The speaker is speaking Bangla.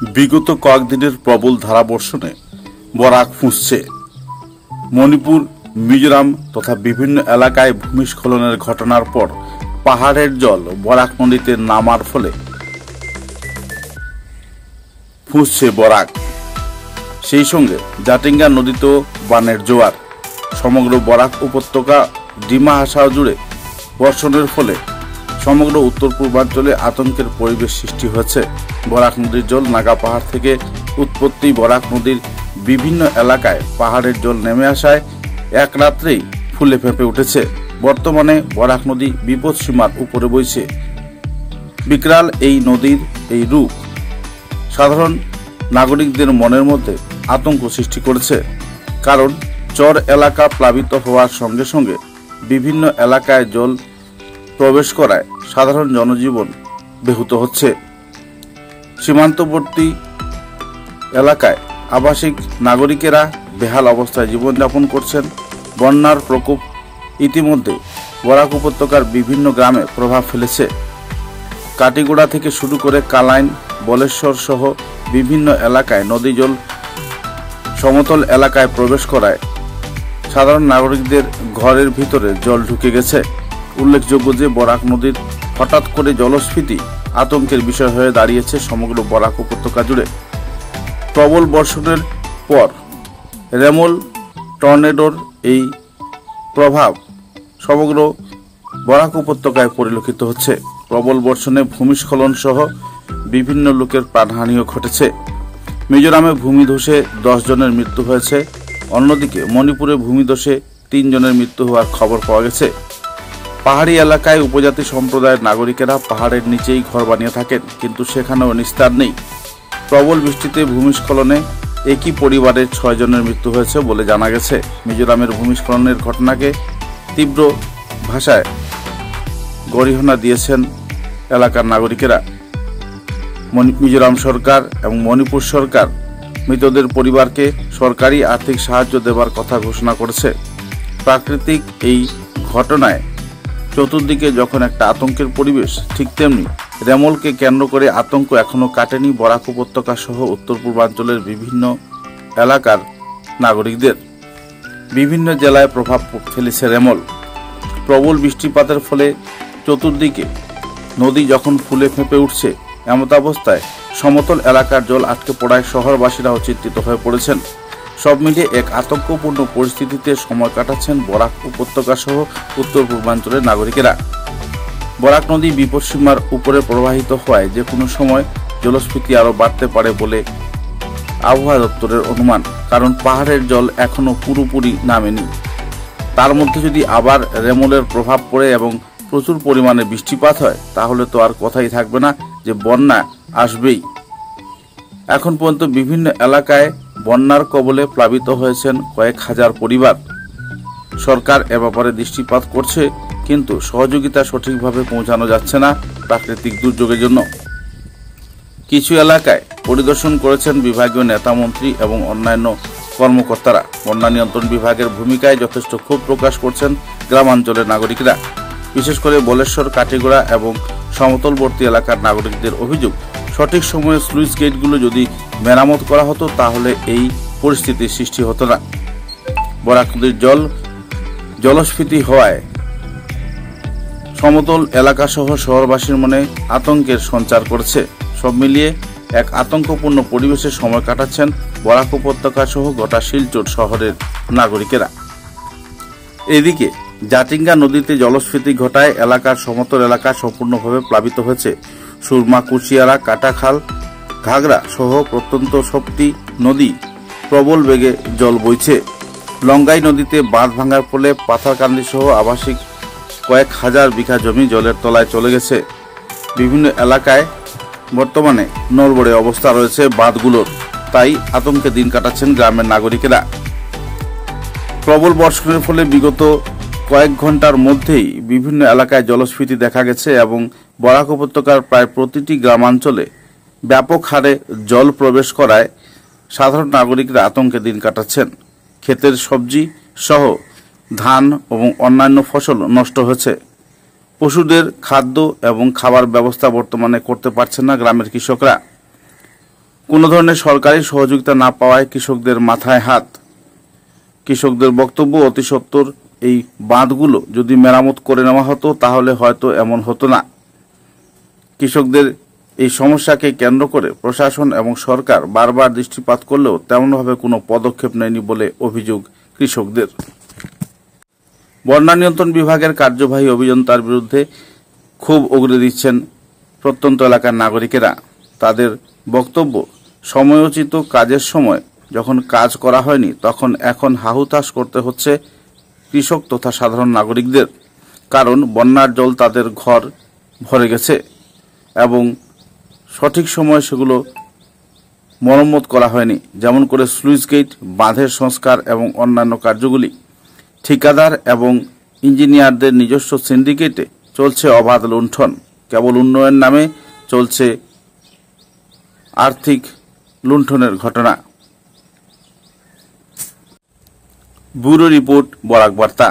বিগত কয়েকদিনের প্রবল ধারাবর্ষণে বরাক ফুঁসছে। মণিপুর, মিজোরাম তথা বিভিন্ন এলাকায় ভূমিস্খলনের ঘটনার পর পাহাড়ের জল বরাক নদীতে নামার ফলে ফুঁসছে বরাক। সেই সঙ্গে জাটিঙ্গা নদীতেও বানের জোয়ার। সমগ্র বরাক উপত্যকা, ডিমা হাসাও জুড়ে বর্ষণের ফলে সমগ্র উত্তর পূর্বাঞ্চলে আতঙ্কের পরিবেশ সৃষ্টি হয়েছে। বরাক নদীর জল নাগা পাহাড় থেকে উৎপত্তি। বরাক নদীর বিভিন্ন এলাকায় পাহাড়ের জল নেমে আসায় এক রাত্রেই ফুলে ফেঁপে উঠেছে। বর্তমানে বরাক নদী বিপদসীমার উপরে বইছে। বিকরাল এই নদীর এই রূপ সাধারণ নাগরিকদের মনের মধ্যে আতঙ্ক সৃষ্টি করেছে। কারণ চর এলাকা প্লাবিত হওয়ার সঙ্গে সঙ্গে বিভিন্ন এলাকায় জল প্রবেশ করায় সাধারণ জনজীবন ব্যাহত হচ্ছে। সীমান্তবর্তী এলাকায় আবাসিক নাগরিকেরা বেহাল অবস্থায় জীবনযাপন করছেন। বন্যার প্রকোপ ইতিমধ্যে বরাক উপত্যকার বিভিন্ন গ্রামে প্রভাব ফেলেছে। কাটিগোড়া থেকে শুরু করে কালাইন, বলেশ্বর সহ বিভিন্ন এলাকায় নদী জল সমতল এলাকায় প্রবেশ করায় সাধারণ নাগরিকদের ঘরের ভিতরে জল ঢুকে গেছে। উল্লেখযোগ্য যে বরাক নদীর হঠাৎ করে জলস্ফীতি আতঙ্কের বিষয় হয়ে দাঁড়িয়েছে সমগ্র বরাক উপত্যকা জুড়ে। প্রবল বর্ষণের পর রেমল টর্নেডোর এই প্রভাব সমগ্র বরাক উপত্যকায় পরিলক্ষিত হচ্ছে। প্রবল বর্ষণে ভূমিস্খলন সহ বিভিন্ন লোকের প্রাণহানিও ঘটেছে। মিজোরামে ভূমিধসে 10 জনের মৃত্যু হয়েছে। অন্যদিকে মণিপুরে ভূমিধসে 3 জনের মৃত্যু হওয়ার খবর পাওয়া গেছে। পাহাড়ি এলাকায় উপজাতি সম্প্রদায়ের নাগরিকেরা পাহাড়ের নিচেই ঘর বানিয়ে থাকেন, কিন্তু সেখানেও নিস্তার নেই। প্রবল বৃষ্টিতে ভূমিস্খলনে একই পরিবারের 6 জনের মৃত্যু হয়েছে বলে জানা গেছে। মিজোরামের ভূমিস্খলনের ঘটনাকে তীব্র ভাষায় গরিহনা দিয়েছেন এলাকার নাগরিকেরা। মিজোরাম সরকার এবং মণিপুর সরকার মৃতদের পরিবারকে সরকারি আর্থিক সাহায্য দেবার কথা ঘোষণা করেছে। প্রাকৃতিক এই ঘটনায় চতুর্দিকে যখন একটা আতঙ্কের পরিবেশ, ঠিক তেমনি রেমলকে কেন্দ্র করে আতঙ্ক এখনো কাটেনি বরাক উপত্যকা সহ উত্তর পূর্বাঞ্চলের বিভিন্ন এলাকার নাগরিকদের। বিভিন্ন জেলায় প্রভাব ফেলেছে রেমল। প্রবল বৃষ্টিপাতের ফলে চতুর্দিকে নদী যখন ফুলে ফেঁপে উঠছে, এমতাবস্থায় সমতল এলাকার জল আটকে পড়ায় শহরবাসীরাও চিন্তিত হয়ে পড়েছেন। সব মিলিয়ে এক আতঙ্কপূর্ণ পরিস্থিতিতে সময় কাটাচ্ছেন বরাক উপত্যকা সহ উত্তর পূর্বাঞ্চলের নাগরিকেরা। বরাক নদী বিপদসীমার উপরে প্রবাহিত হওয়ায় যে কোনো সময় জলস্ফীতি আরও বাড়তে পারে বলে আবহাওয়া দপ্তরের অনুমান। কারণ পাহাড়ের জল এখনো পুরোপুরি নামেনি। তার মধ্যে যদি আবার রেমলের প্রভাব পড়ে এবং প্রচুর পরিমাণে বৃষ্টিপাত হয়, তাহলে তো আর কথাই থাকবে না যে বন্যা আসবেই। এখন পর্যন্ত বিভিন্ন এলাকায় বন্যার কবলে প্লাবিত হয়েছেন কয়েক হাজার পরিবার। সরকার এ ব্যাপারে দৃষ্টিপাত করছে, কিন্তু সহযোগিতা সঠিকভাবে পৌঁছানো যাচ্ছে না প্রাকৃতিক দুর্যোগের জন্য। কিছু এলাকায় পরিদর্শন করেছেন বিভাগীয় নেতা, মন্ত্রী এবং অন্যান্য কর্মকর্তারা। বন্যা নিয়ন্ত্রণ বিভাগের ভূমিকায় যথেষ্ট ক্ষোভ প্রকাশ করছেন গ্রামাঞ্চলের নাগরিকরা। বিশেষ করে বলেশ্বর, কাটিগোড়া এবং সমতলবর্তী এলাকার নাগরিকদের অভিযোগ, সঠিক সময়ে স্লুইস গেটগুলো যদি মেরামত করা হতো তাহলে এই পরিস্থিতির সৃষ্টি হতো না। বরাক নদীর জলস্ফীতি হওয়ায় সমতল এলাকা সহ শহরবাসীর মনে আতঙ্কের সঞ্চার করেছে। সব মিলিয়ে এক আতঙ্কপূর্ণ পরিবেশে সময় কাটাচ্ছেন বরাক উপত্যকা সহ গোটা শিলচর শহরের নাগরিকেরা। এদিকে জাটিঙ্গা নদীতে জলস্ফীতি ঘটায় এলাকার সমতল এলাকা সম্পূর্ণভাবে প্লাবিত হয়েছে। সুরমা, কুচিয়ারা, কাটাখাল, ঘাগড়া সহ প্রত্যন্ত সবটি নদী প্রবল বেগে জল বইছে। লঙ্গাই নদীতে বাঁধ ভাঙার ফলে পাথারকান্দি সহ আবাসিক কয়েক হাজার বিঘা জমি জলের তলায় চলে গেছে। বিভিন্ন এলাকায় বর্তমানে নড়বড়ে অবস্থা রয়েছে বাঁধগুলোর, তাই আতঙ্কে দিন কাটাচ্ছেন গ্রামের নাগরিকেরা। প্রবল বর্ষণের ফলে বিগত কয়েক ঘন্টার মধ্যেই বিভিন্ন এলাকায় জলস্ফীতি দেখা গেছে এবং বরাক উপত্যকার প্রায় প্রতিটি গ্রামাঞ্চলে ব্যাপক হারে জল প্রবেশ করায় সাধারণ নাগরিকরা আতঙ্কে দিন কাটাচ্ছেন। ক্ষেতের সবজি সহ ধান এবং অন্যান্য ফসল নষ্ট হয়েছে। পশুদের খাদ্য এবং খাবার ব্যবস্থা বর্তমানে করতে পারছেন না গ্রামের কৃষকরা। কোনো ধরনের সরকারি সহযোগিতা না পাওয়ায় কৃষকদের মাথায় হাত। কৃষকদের বক্তব্য, অতি সত্বর এই বাঁধগুলো যদি মেরামত করে নেওয়া হতো তাহলে হয়তো এমন হতো না। কৃষকদের এই সমস্যাকে কেন্দ্র করে প্রশাসন এবং সরকার বারবার দৃষ্টিপাত করলেও তেমনভাবে কোনো পদক্ষেপ নেয়নি বলে অভিযোগ কৃষকদের। বন্যা নিয়ন্ত্রণ বিভাগের কার্যবাহী অভিযন্তার বিরুদ্ধে ক্ষোভ উগরে দিচ্ছেন প্রত্যন্ত এলাকার নাগরিকেরা। তাদের বক্তব্য, সময়োচিত কাজের সময় যখন কাজ করা হয়নি তখন এখন হাহুতাশ করতে হচ্ছে কৃষক তথা সাধারণ নাগরিকদের। কারণ বন্যার জল তাদের ঘর ভরে গেছে এবং সঠিক সময়ে সেগুলো মরম্মত করা হয়নি, যেমন করে স্লুইস গেট, বাঁধের সংস্কার এবং অন্যান্য কার্যগুলি। ঠিকাদার এবং ইঞ্জিনিয়ারদের নিজস্ব সিন্ডিকেটে চলছে অবাধ লুণ্ঠন। কেবল উন্নয়ন নামে চলছে আর্থিক লুণ্ঠনের ঘটনা। ব্যুরো রিপোর্ট, বরাক বার্তা।